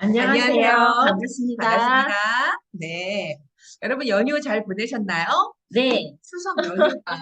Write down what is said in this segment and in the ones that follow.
안녕하세요. 안녕하세요. 반갑습니다. 반갑습니다. 네. 여러분 연휴 잘 보내셨나요? 네, 추석 연휴가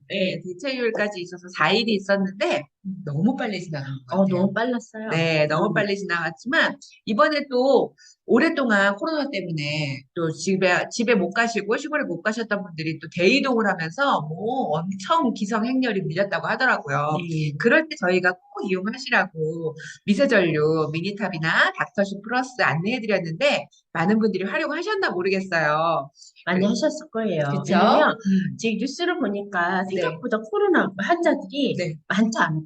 네. 대체휴일까지 있어서 4일이 있었는데 너무 빨리 지나간 것 같아요. 너무 빨랐어요. 네, 너무 빨리 지나갔지만 이번에 또 오랫동안 코로나 때문에 또 집에 못 가시고 시골에 못 가셨던 분들이 또 대이동을 하면서 뭐 엄청 기성행렬이 밀렸다고 하더라고요. 네, 그럴 때 저희가 꼭 이용하시라고 미세전류 미니탑이나 닥터신 플러스 안내해드렸는데 많은 분들이 활용하셨나 모르겠어요. 많이 하셨을 거예요. 그쵸? 왜냐면 지금 뉴스를 보니까 네, 생각보다 코로나 환자들이 네. 많지 않아요.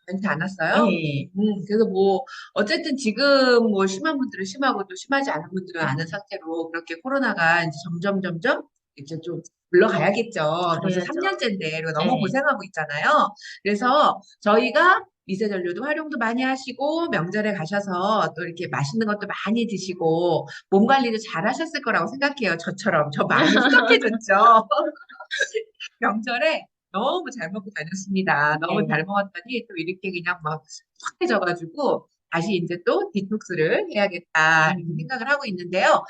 많지 않았어요? 네, 그래서 뭐, 어쨌든 지금 뭐 심한 분들은 심하고 또 심하지 않은 분들은 않은 상태로 그렇게 코로나가 이제 점점 이제 좀 물러가야겠죠. 벌써 그래야죠. 3년째인데, 너무 네, 고생하고 있잖아요. 그래서 저희가 미세전류도 활용도 많이 하시고, 명절에 가셔서 또 이렇게 맛있는 것도 많이 드시고, 몸 관리도 잘 하셨을 거라고 생각해요. 저처럼. 저 많이 후덕해졌죠. 명절에 너무 잘 먹고 다녔습니다. 너무 네. 잘 먹었더니 또 이렇게 그냥 막 확해져가지고 다시 이제 또 디톡스를 해야겠다 이렇게 음, 생각을 하고 있는데요.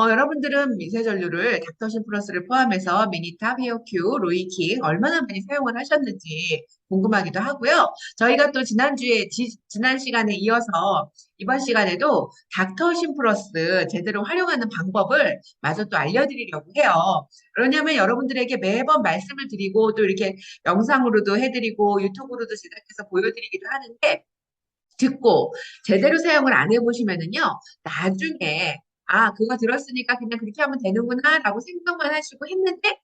여러분들은 미세전류를 닥터신 플러스를 포함해서 미니탑, 헤어큐, 로이킹 얼마나 많이 사용을 하셨는지 궁금하기도 하고요. 저희가 또 지난 시간에 이어서 이번 시간에도 닥터신 플러스 제대로 활용하는 방법을 마저 또 알려드리려고 해요. 왜냐하면 여러분들에게 매번 말씀을 드리고 또 이렇게 영상으로도 해드리고 유튜브로도 제작해서 보여드리기도 하는데 듣고 제대로 사용을 안 해보시면은요, 나중에 그거 들었으니까 그냥 그렇게 하면 되는구나 라고 생각만 하시고 했는데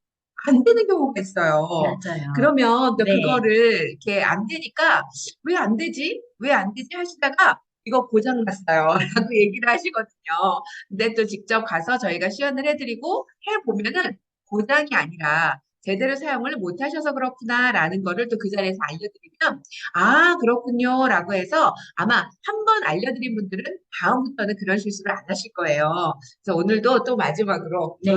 안 되는 경우가 있어요. 맞아요. 그러면 또 네. 그거를 이렇게 안 되니까 왜 안 되지? 왜 안 되지? 하시다가 이거 고장 났어요. 라고 얘기를 하시거든요. 근데 또 직접 가서 저희가 시연을 해드리고 해보면은 고장이 아니라 제대로 사용을 못 하셔서 그렇구나라는 거를 또 그 자리에서 알려드리면 그렇군요. 라고 해서 아마 한 번 알려드린 분들은 다음부터는 그런 실수를 안 하실 거예요. 그래서 오늘도 또 마지막으로, 네.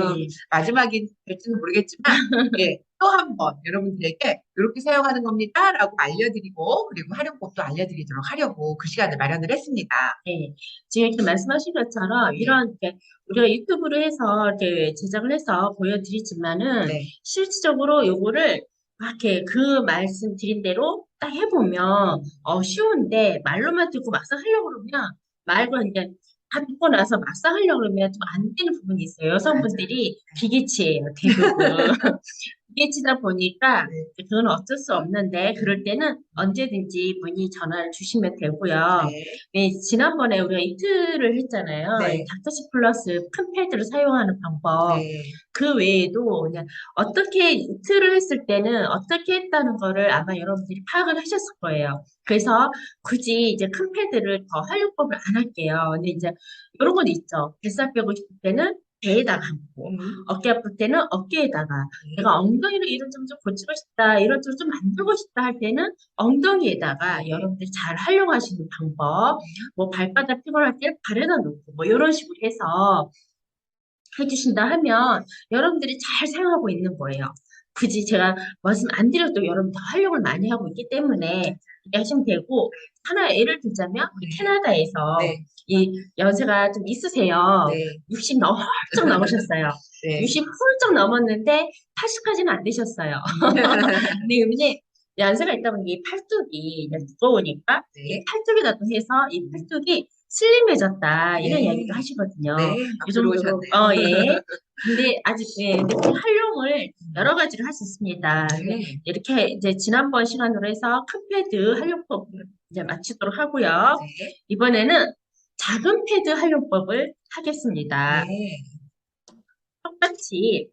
마지막이 될지는 모르겠지만, 예, 또 한 번 여러분들에게 이렇게 사용하는 겁니다. 라고 알려드리고, 그리고 활용법도 알려드리도록 하려고 그 시간을 마련을 했습니다. 네. 지금 이렇게 말씀하신 것처럼 네, 이런 이렇게 우리가 유튜브로 해서 이렇게 제작을 해서 보여드리지만은 네, 실질적으로 요거를 막 이렇게 그 말씀드린 대로 딱 해보면 쉬운데 말로만 듣고 막상 하려고 그러면 말과 이제 다 듣고 나서 막상 하려고 그러면 좀 안 되는 부분이 있어요. 맞아요. 여성분들이 기계치예요, 대부분. 기계치다 보니까 네, 그건 어쩔 수 없는데 음, 그럴 때는 언제든지 문의 전화를 주시면 되고요. 네, 네, 지난번에 우리가 이틀을 했잖아요. 이 네, 닥터시 플러스 큰 패드를 사용하는 방법. 네, 그 외에도 그냥 어떻게 이틀을 했을 때는 어떻게 했다는 거를 아마 여러분들이 파악을 하셨을 거예요. 그래서 굳이 이제 큰 패드를 더 활용법을 안 할게요. 근데 이제 이런 건 있죠. 뱃살 빼고 싶을 때는 배에다가 하고, 음, 어깨 아플 때는 어깨에다가, 네, 내가 엉덩이를 이런 좀 고치고 싶다, 이런 좀 만들고 싶다 할 때는 엉덩이에다가 네, 여러분들이 잘 활용하시는 방법, 뭐 발바닥 피곤할 때 발에다 놓고 뭐 이런 식으로 해서 해주신다 하면 여러분들이 잘 사용하고 있는 거예요. 굳이 제가 말씀 안 드려도 여러분 다 활용을 많이 하고 있기 때문에 이렇게 하시면 되고 하나 예를 들자면 우리 네, 캐나다에서 네, 이 연세가 좀 있으세요. 네, 60 훌쩍 넘으셨어요. 네. 60 훌쩍 넘었는데 80까지는 안 되셨어요. 근데 이분이 연세가 있다 보니 이 팔뚝이 이제 무거우니까 이 네, 팔뚝에다 또 해서 이 팔뚝이 슬림해졌다 이런 네, 이야기도 하시거든요. 네, 막 이 정도로 들어오셨네요. 예. 근데 아직 예, 근데 그 활용을 여러 가지로 할 수 있습니다. 근데 네, 이렇게 이제 지난번 시간으로 해서 큰 패드 활용법을 이제 마치도록 하고요. 네, 이번에는 작은 패드 활용법을 하겠습니다. 네, 똑같이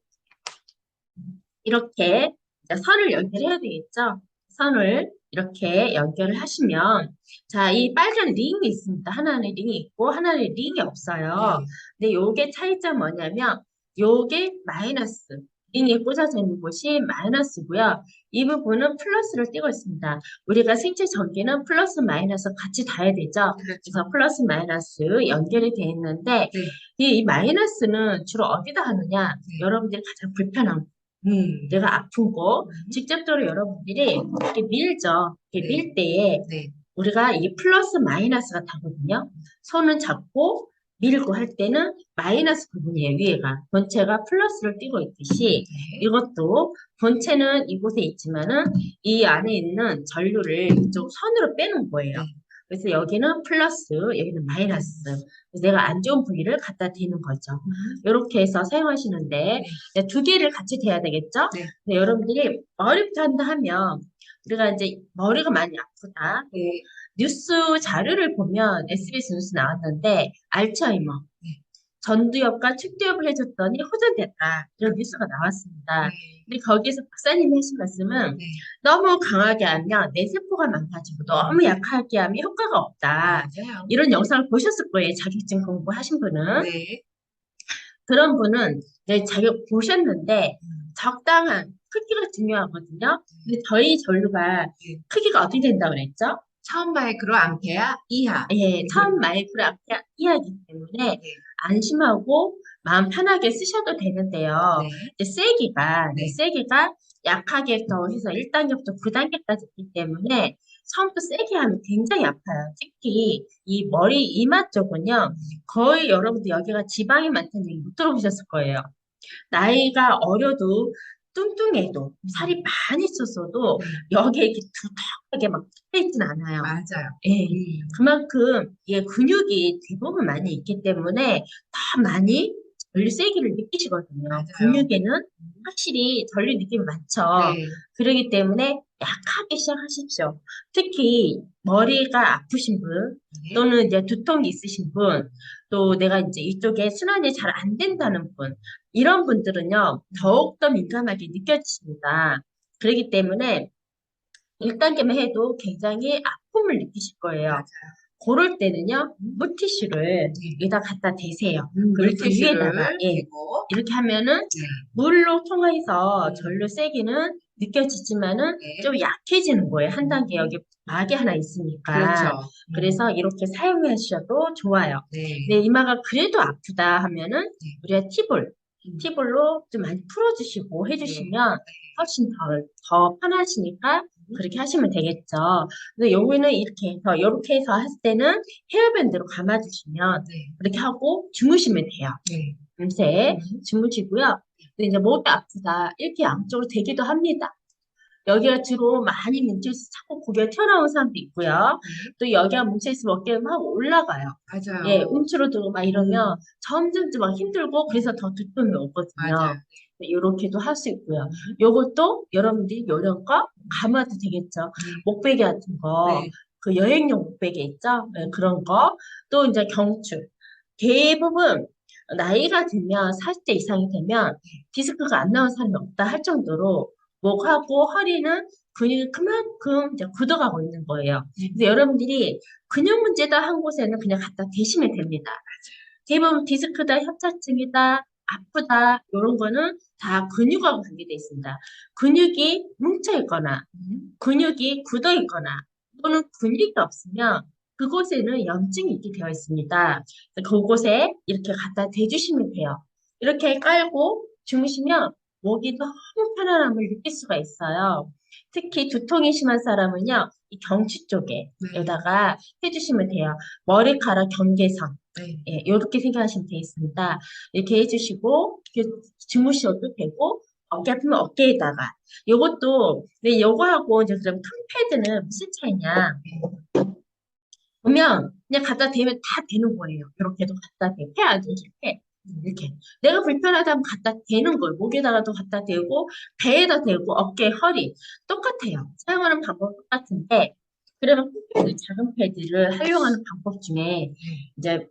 이렇게 이제 선을 연결해야 되겠죠? 선을 이렇게 연결을 하시면 자, 이 빨간 링이 있습니다. 하나는 링이 있고 하나는 링이 없어요. 네, 근데 요게 차이점 뭐냐면 요게 마이너스 링이 꽂아져 있는 곳이 마이너스고요. 이 부분은 플러스를 띄고 있습니다. 우리가 생체 전기는 플러스 마이너스 같이 닿아야 되죠. 그렇죠. 그래서 플러스 마이너스 연결이 되어 있는데 네, 이 마이너스는 주로 어디다 하느냐? 네, 여러분들이 가장 불편한 음, 내가 아픈 거 음, 직접적으로 여러분들이 이렇게 밀죠. 이렇게 네, 밀 때에 네, 우리가 이게 플러스 마이너스가 다거든요. 손은 잡고 밀고 할 때는 마이너스 부분이에요, 위에가. 본체가 플러스를 띄고 있듯이 네. 이것도 본체는 이곳에 있지만은 이 안에 있는 전류를 이쪽 선으로 빼는 거예요. 네. 그래서 여기는 플러스, 여기는 마이너스. 그래서 내가 안 좋은 부위를 갖다 대는 거죠. 이렇게 해서 사용하시는데 이제 두 개를 같이 대야 되겠죠? 네. 근데 여러분들이 머리부터 한다 하면 우리가 이제 머리가 많이 아프다. 네. 뉴스 자료를 보면 SBS 뉴스 나왔는데 알츠하이머, 네. 전두엽과 축두엽을 해줬더니 호전됐다. 이런 뉴스가 나왔습니다. 네. 근데 거기에서 박사님이 하신 말씀은 네. 너무 강하게 하면 내 세포가 망가지고 너무 약하게 하면 효과가 없다. 맞아요. 이런 영상을 보셨을 거예요. 자격증 공부하신 분은. 네. 그런 분은 이제 자격 보셨는데 음. 적당한 크기가 중요하거든요. 근데 저희 전류가 네. 크기가 어떻게 된다고 그랬죠? 1000마이크로 암페어 이하. 예, 1000 마이크로 아피아 이하이기 때문에 네. 안심하고 마음 편하게 쓰셔도 되는데요. 네. 이제 세기가, 네. 세기가 약하게부터 해서 1단계부터 9단계까지 있기 때문에 처음부터 세게 하면 굉장히 아파요. 특히 이 머리 이마 쪽은요. 거의 여러분들 여기가 지방이 많다는 얘기 못 들어보셨을 거예요. 나이가 어려도 뚱뚱해도 살이 많이 쪘어도 네. 여기에 이렇게 두텁하게 막 붙어있진 않아요. 맞아요. 예, 그만큼 예, 근육이 대부분 많이 있기 때문에 더 많이 전류 세기를 느끼시거든요. 맞아요. 근육에는 확실히 전류 느낌이 많죠. 네. 그렇기 때문에 약하게 시작하십시오. 특히 머리가 아프신 분 네. 또는 이제 두통이 있으신 분, 또 내가 이제 이쪽에 순환이 잘 안 된다는 분, 이런 분들은요, 더욱더 민감하게 느껴지십니다. 그렇기 때문에 1단계만 해도 굉장히 아픔을 느끼실 거예요. 맞아요. 그럴 때는요, 물티슈를 여기다 갖다 대세요. 그리고 그 물티슈를 위에다가, 예, 대고 이렇게 하면은 네. 물로 통해서 전류 세기는 느껴지지만은 네. 좀 약해지는 거예요. 한 단계 여기 막이 하나 있으니까. 그렇죠. 그래서 이렇게 사용하셔도 좋아요. 네. 네, 이마가 그래도 아프다 하면은 네. 우리가 팁을로 좀 많이 풀어주시고 해주시면 훨씬 더 편하시니까 그렇게 하시면 되겠죠. 근데 여기는 이렇게 해서 했을 때는 헤어밴드로 감아주시면 네. 그렇게 하고 주무시면 돼요. 네. 밤새 주무시고요. 근데 이제 목이 아프다. 이렇게 양쪽으로 되기도 합니다. 여기가 주로 많이 뭉쳐있어 자꾸 고개가 튀어나오는 사람도 있고요. 또 여기가 뭉쳐있으면 어깨가 막 올라가요. 맞아요. 예, 움츠러들고 막 이러면 점점 막 힘들고 그래서 더 두통이 오거든요. 맞아요. 이렇게도 할 수 있고요. 요것도 여러분들이 요런 거 감아도 되겠죠. 목베개 같은 거, 네. 그 여행용 목베개 있죠? 네, 그런 거. 또 이제 경추. 대부분 나이가 들면 40대 이상이 되면 디스크가 안 나온 사람이 없다 할 정도로 목하고 허리는 근육이 그만큼 이제 굳어가고 있는 거예요. 그래서 여러분들이 근육 문제다 한 곳에는 그냥 갖다 대시면 됩니다. 대부분 디스크다, 협착증이다, 아프다, 이런 거는 다 근육하고 관계되어 있습니다. 근육이 뭉쳐 있거나, 근육이 굳어 있거나, 또는 근육이 없으면 그곳에는 염증이 있게 되어 있습니다. 그래서 그곳에 이렇게 갖다 대주시면 돼요. 이렇게 깔고 주무시면 목이 너무 편안함을 느낄 수가 있어요. 특히 두통이 심한 사람은요, 이 경추 쪽에 여기다가 해주시면 돼요. 머리카락 경계선. 네. 예, 이렇게 생각하시면 되겠습니다. 이렇게 해주시고, 이렇게 주무셔도 되고, 어깨 아프면 어깨에다가. 요것도, 네, 요거하고 이제 그럼 큰 패드는 무슨 차이냐. 보면, 그냥 갖다 대면 다 되는 거예요. 이렇게도 갖다 대. 패 아주 이렇게. 이렇게. 내가 불편하다면 갖다 대는 거예요. 목에다가도 갖다 대고, 배에다 대고, 어깨, 허리. 똑같아요. 사용하는 방법 똑같은데, 그러면 큰 패드, 작은 패드를 활용하는 방법 중에, 이제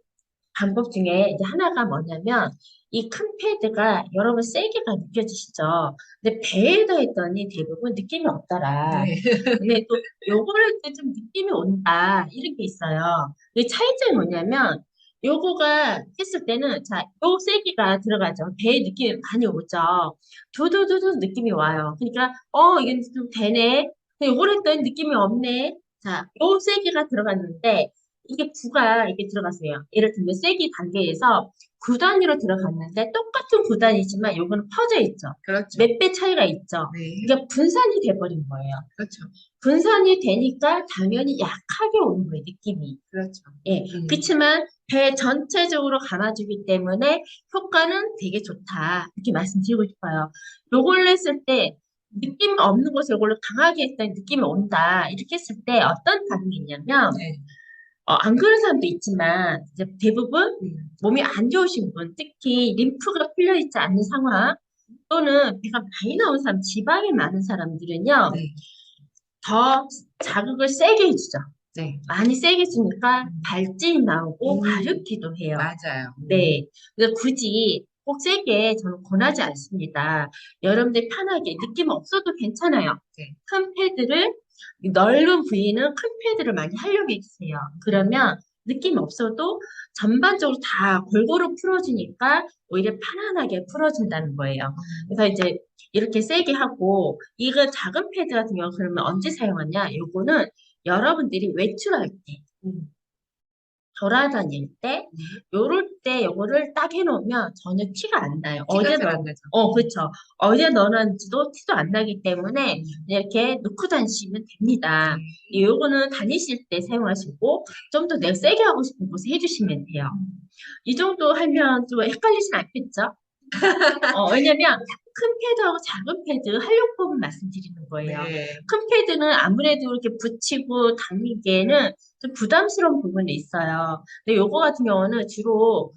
이제 하나가 뭐냐면 이 큰 패드가 여러분 세게가 느껴지시죠? 근데 배에다 했더니 대부분 느낌이 없더라. 네. 근데 또 요거를 할 때 좀 느낌이 온다. 이런 게 있어요. 이 차이점이 뭐냐면 요거가 했을 때는 자, 요 세기가 들어가죠. 배에 느낌이 많이 오죠. 두두두두 느낌이 와요. 그러니까 이게 좀 되네. 근데 요걸 했더니 느낌이 없네. 자, 요 세기가 들어갔는데 이게 부가 이렇게 들어갔어요. 예를 들면 세기 단계에서 9단위로 들어갔는데 똑같은 9단이지만 요거는 퍼져 있죠. 그렇죠. 몇 배 차이가 있죠. 네. 이게 분산이 돼버린 거예요. 그렇죠. 분산이 되니까 당연히 약하게 오는 거예요, 느낌이. 그렇죠. 예. 그렇지만 배 전체적으로 감아주기 때문에 효과는 되게 좋다. 이렇게 말씀드리고 싶어요. 요걸 했을 때 느낌 없는 곳에 이걸로 강하게 했더니 느낌이 온다. 이렇게 했을 때 어떤 반응이 있냐면 네. 안 그런 사람도 있지만 이제 대부분 음. 몸이 안 좋으신 분, 특히 림프가 풀려 있지 않는 상황 또는 배가 많이 나온 사람, 지방이 많은 사람들은요, 네. 더 자극을 세게 해주죠. 네. 많이 세게 주니까 발진이 나오고 음. 가렵기도 해요. 맞아요. 네. 그러니까 굳이 꼭 세게 저는 권하지 않습니다. 여러분들 편하게 느낌 없어도 괜찮아요. 네. 큰 패드를 넓은 부위는 큰 패드를 많이 활용해 주세요. 그러면 느낌 없어도 전반적으로 다 골고루 풀어주니까 오히려 편안하게 풀어준다는 거예요. 그래서 이제 이렇게 세게 하고 이거 작은 패드 같은 경우 그러면 언제 사용하냐? 요거는 여러분들이 외출할 때 돌아다닐 때, 요럴 때 요거를 딱 해놓으면 전혀 티가 안 나요. 티가 잘 안 나죠. 그쵸. 어디에 넣어놨는지도 티도 안 나기 때문에 이렇게 놓고 다니시면 됩니다. 요거는 다니실 때 사용하시고, 좀 더 내가 세게 하고 싶은 곳에 해주시면 돼요. 이 정도 하면 좀 헷갈리진 않겠죠? 왜냐면 큰 패드하고 작은 패드 활용법을 말씀드리는 거예요. 네. 큰 패드는 아무래도 이렇게 붙이고 당기기에는 좀 부담스러운 부분이 있어요. 근데 요거 같은 경우는 주로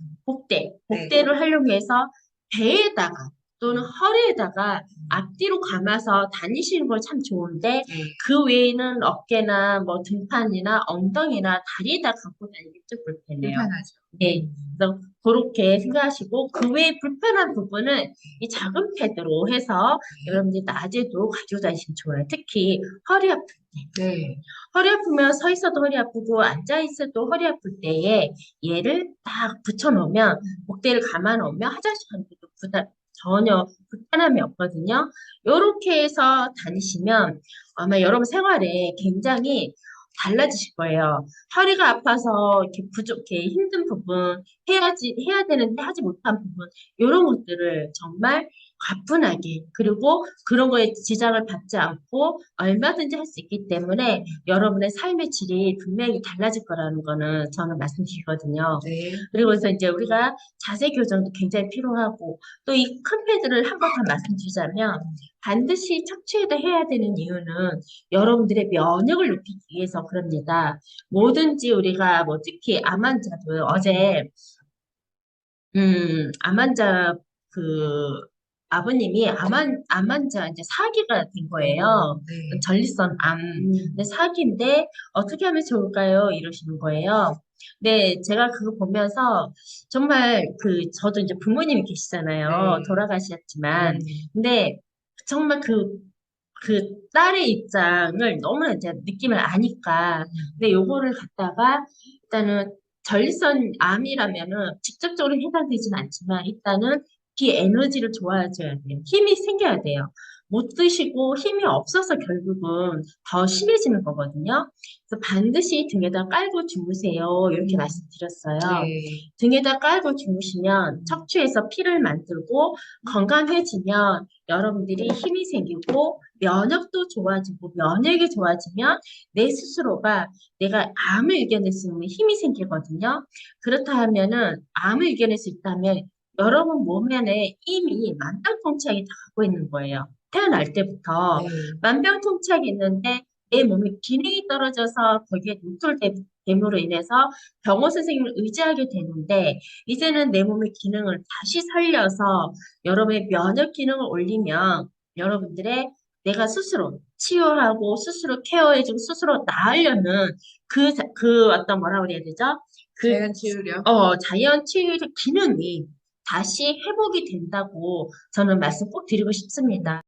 복대를 활용해서 배에다가 또는 허리에다가 앞뒤로 감아서 다니시는 걸 참 좋은데 그 외에는 어깨나 뭐 등판이나 엉덩이나 다리에다 감고 다니기 좀 불편해요. 불편하죠. 네. 그래서 그렇게 생각하시고 그 외에 불편한 부분은 이 작은 패드로 해서 여러분들이 낮에도 가지고 다니시면 좋아요. 특히 허리 아플 때. 네. 허리 아프면 서 있어도 허리 아프고 앉아 있어도 허리 아플 때에 얘를 딱 붙여 놓으면 목대를 감아 놓으면 화장실 가는 데도 전혀 불편함이 없거든요. 이렇게 해서 다니시면 아마 여러분 생활에 굉장히 달라지실 거예요. 허리가 아파서 이렇게 부족해 힘든 부분 해야 되는데 하지 못한 부분 이런 것들을 정말 가뿐하게 그리고 그런 거에 지장을 받지 않고 얼마든지 할 수 있기 때문에 여러분의 삶의 질이 분명히 달라질 거라는 거는 저는 말씀드리거든요. 네. 그리고 그래서 이제 우리가 자세 교정도 굉장히 필요하고 또 이 큰 패드를 한 번 더 말씀드리자면 반드시 척추에다 해야 되는 이유는 여러분들의 면역을 높이기 위해서 그럽니다. 뭐든지 우리가 뭐 특히 암 환자도 어제 암 환자 그 아버님이 암 환자 이제 4기가 된 거예요. 네. 전립선 암. 근데 4기인데 어떻게 하면 좋을까요? 이러시는 거예요. 네, 제가 그거 보면서 정말 저도 이제 부모님이 계시잖아요. 네. 돌아가셨지만. 근데 정말 그 딸의 입장을 너무나 이제 느낌을 아니까. 근데 요거를 갖다가 일단은 전립선 암이라면은 직접적으로 해당되진 않지만 일단은 기 에너지를 좋아져야 돼요. 힘이 생겨야 돼요. 못 드시고 힘이 없어서 결국은 더 심해지는 거거든요. 그래서 반드시 등에다 깔고 주무세요. 이렇게 말씀드렸어요. 네. 등에다 깔고 주무시면 척추에서 피를 만들고 건강해지면 여러분들이 힘이 생기고 면역도 좋아지고 면역이 좋아지면 내 스스로가 내가 암을 이겨낼 수 있는 힘이 생기거든요. 그렇다 하면은 암을 이겨낼 수 있다면 여러분 몸 안에 이미 만병통치약이 다 갖고 있는 거예요. 태어날 때부터 네. 만병통치약이 있는데 내 몸의 기능이 떨어져서 거기에 노출됨으로 인해서 병원 선생님을 의지하게 되는데 이제는 내 몸의 기능을 다시 살려서 여러분의 면역 기능을 올리면 여러분들의 내가 스스로 치유하고 스스로 케어해주고 스스로 나으려는 그 어떤 뭐라 그래야 되죠? 자연 치유력. 자연 치유의 기능이 다시 회복이 된다고 저는 말씀 꼭 드리고 싶습니다.